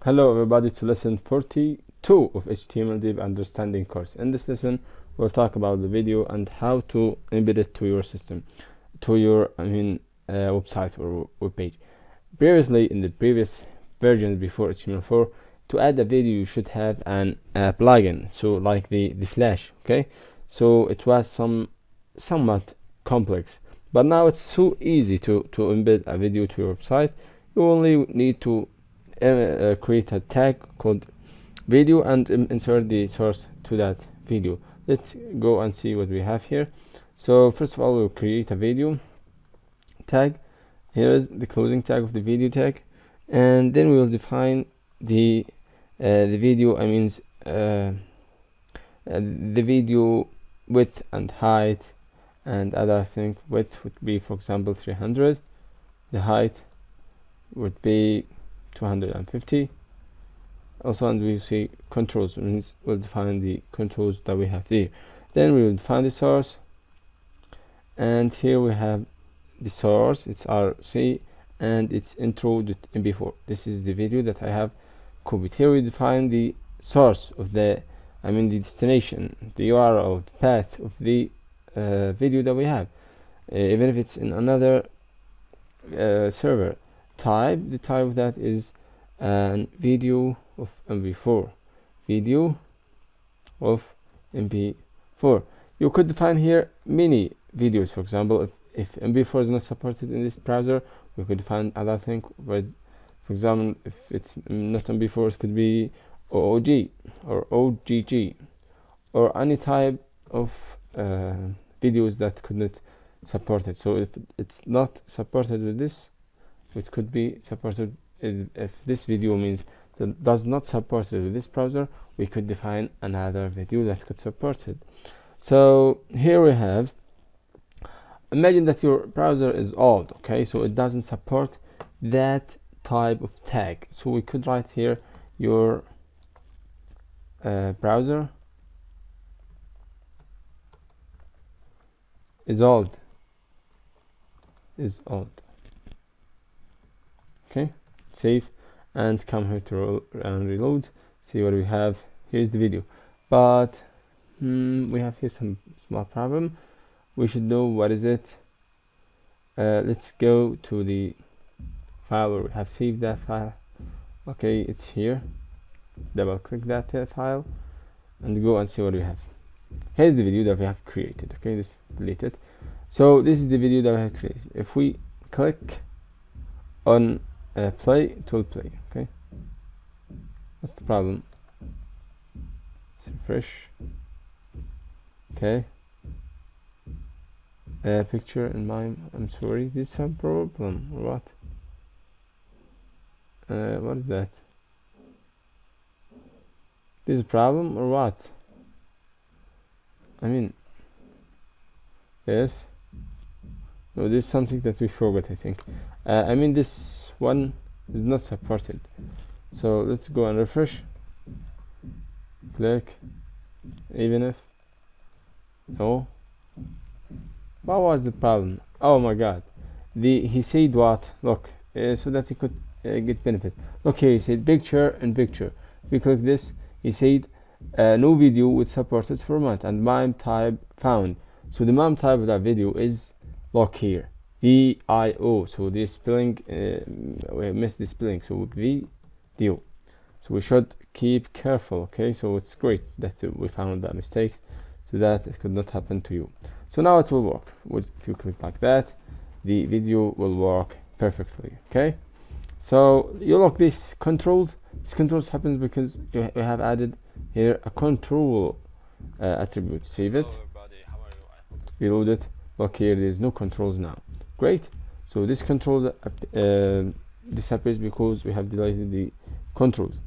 Hello everybody to lesson 42 of HTML Deep Understanding course. In this lesson we'll talk about the video and how to embed it to your system, to your website or web page. Previously, in the previous versions before HTML4, to add a video you should have an plugin, so like the Flash, okay? So it was somewhat complex, but now it's so easy to embed a video to your website. You only need to create a tag called video and insert the source to that video. Let's go and see what we have here. So first of all, we'll create a video tag. Here is the closing tag of the video tag, and then we will define the video, the video width and height and other things. Width would be, for example, 300. The height would be 250. Also, and we see controls, means we'll define the controls that we have there. Then we will define the source, and here we have the source. It's RC and it's intro.mp4. This is the video that I have copied. Here we define the source of the the destination, the URL, the path of the video that we have, even if it's in another server. The type of that is video of mp4, video of mp4. You could define here many videos. For example, if mp4 is not supported in this browser, we could define other thing. But for example, if it's not mp4, it could be OOG or OGG or any type of videos that could not support it. So if it's not supported with this, it could be supported. If this video means that does not support it with this browser, we could define another video that could support it. So here we have, imagine that your browser is old, okay, so it doesn't support that type of tag. So we could write here your browser is old, okay, save and come here to reload. See what we have. Here's the video, but we have here some small problem. We should know what is it. Let's go to the file where we have saved that file. Okay, it's here. Double click that file and go and see what we have. Here's the video that we have created. Okay, this delete it. So this is the video that we have created. If we click on play, it will play. Okay, what's the problem? Let's refresh. Okay, picture in mine. I'm sorry, this is a problem or what? What is that? This is a problem or what? Yes. No, this is something that we forgot, I think. This one is not supported. So let's go and refresh. Click. Even if no. What was the problem? Oh my god. He said what? Look, so that he could get benefit. Look here, he said picture in picture. If we click this, he said no video with supported format and MIME type found. So the MIME type of that video is, look here, VIO. So the spelling, we missed the spelling. So video. So we should keep careful. Okay, so it's great that we found that mistakes, so that it could not happen to you. So now it will work. If you click like that, the video will work perfectly. Okay, so you look, these controls. This controls happens because we have added here a control attribute. Save it. Reload it. Look here, there's no controls now. Great. So this controls disappears because we have deleted the controls.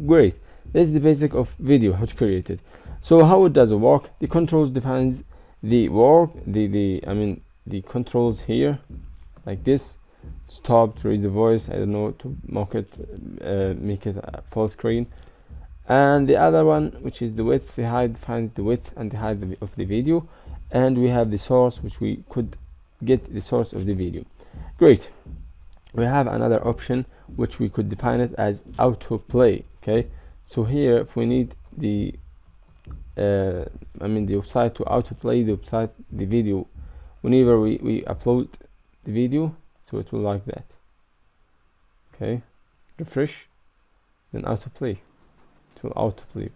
Great. This is the basic of video, how to create it. So how it does work? The controls defines the work. The controls here, like this. Stop, to raise the voice, I don't know, to mock it, make it a full screen. And the other one, which is the width, the height, defines the width and the height of the video. And we have the source, which we could get the source of the video. Great. We have another option, which we could define it as autoplay. Okay, so here if we need the the website to autoplay the video whenever we upload the video, so it will like that. Okay, refresh, then autoplay, it will autoplay it.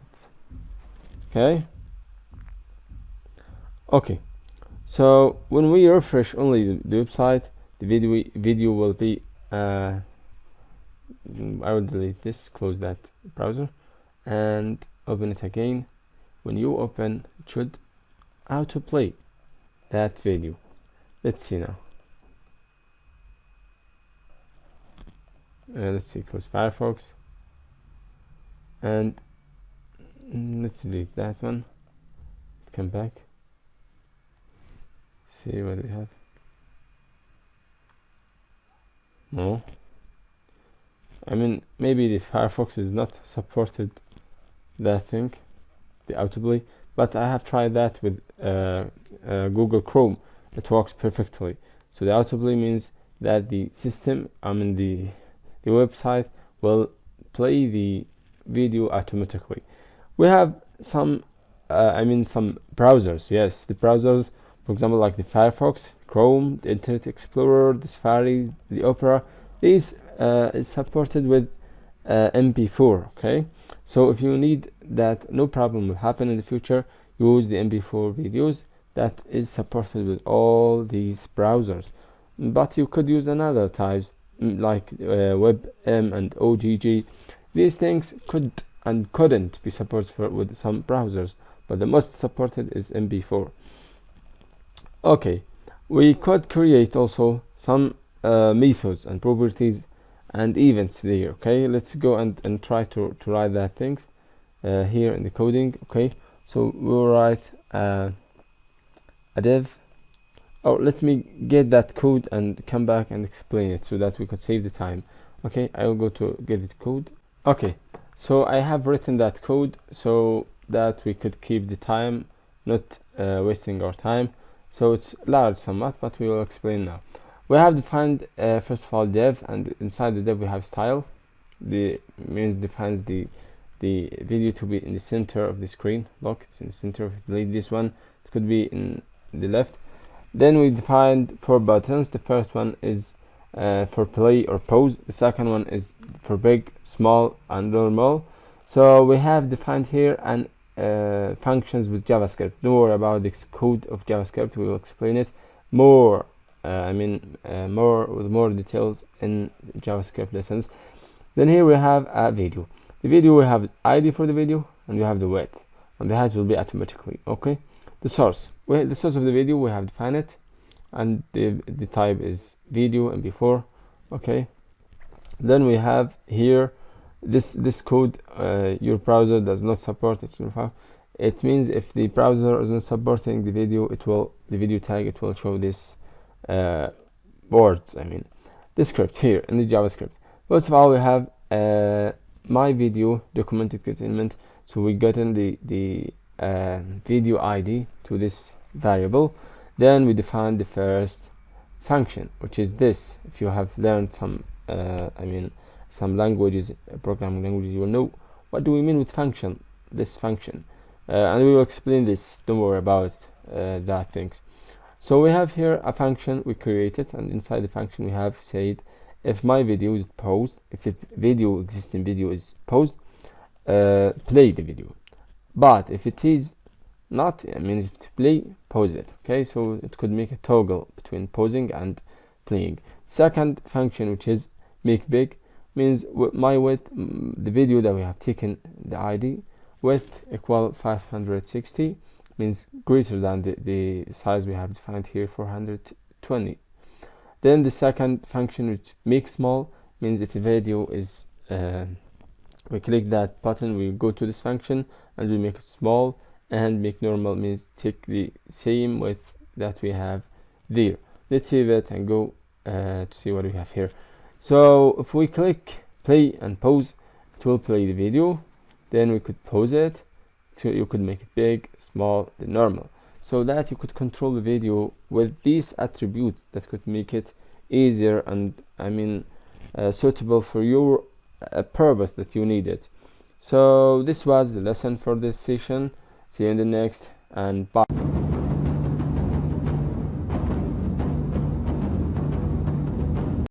Okay, so when we refresh only the website, the video will be I will delete this, close that browser and open it again. When you open, it should autoplay that video. Let's see now. Let's see, close Firefox and let's delete that one. Come back, see what we have. No, maybe the Firefox is not supported that thing, the autoplay, but I have tried that with Google Chrome. It works perfectly. So the autoplay means that the system, the website will play the video automatically. We have some some browsers. Yes, the browsers, for example, like the Firefox, Chrome, the Internet Explorer, the Safari, the Opera, these is supported with MP4. Okay, so if you need that, no problem will happen in the future. Use the MP4 videos that is supported with all these browsers, but you could use another types like WebM and OGG. These things could and couldn't be supported with some browsers, but the most supported is MP4. Okay, we could create also some methods and properties and events there. Okay, let's go and try to write that things here in the coding. Okay, so we'll write a div. Let me get that code and come back and explain it so that we could save the time. Okay, I will go to get it code. Okay, so I have written that code so that we could keep the time, not wasting our time. So it's large somewhat, but we will explain now. We have defined first of all div, and inside the div we have style. The means defines the video to be in the center of the screen. Look, it's in the center. Delete this one, it could be in the left. Then we defined 4 buttons. The first one is for play or pause. The second one is for big, small, and normal. So we have defined here and functions with JavaScript. Don't worry about this code of JavaScript. We will explain it more. More details in JavaScript lessons. Then here we have a video. The video, we have ID for the video, and we have the width, and the height will be automatically. Okay, the source. The source of the video we have defined it, and the type is video MP4. Okay, then we have here this code. Your browser does not support HTML5. It means if the browser is not supporting the video, the video tag, it will show this words. The script here in the JavaScript. First of all, we have my video documented containment. So we got in the video ID to this variable. Then we define the first function, which is this. If you have learned some some languages, programming languages, you will know what do we mean with function. This function, and we will explain this. Don't worry about that things. So we have here a function we created, and inside the function we have said if my video is paused, if the existing video is paused, play the video. But if it is not, if it play, pause it. Okay, so it could make a toggle between pausing and playing. Second function, which is make big, means my width, the video that we have taken the ID width equal 560, means greater than the size we have defined here, 420. Then the second function, which make small, means if the video is we click that button, we go to this function and we make it small, and make normal means take the same width that we have there. Let's save it and go to see what we have here. So if we click play and pause, it will play the video. Then we could pause it. So you could make it big, small, the normal, so that you could control the video with these attributes that could make it easier and suitable for your purpose that you need it. So this was the lesson for this session. See you in the next, and bye.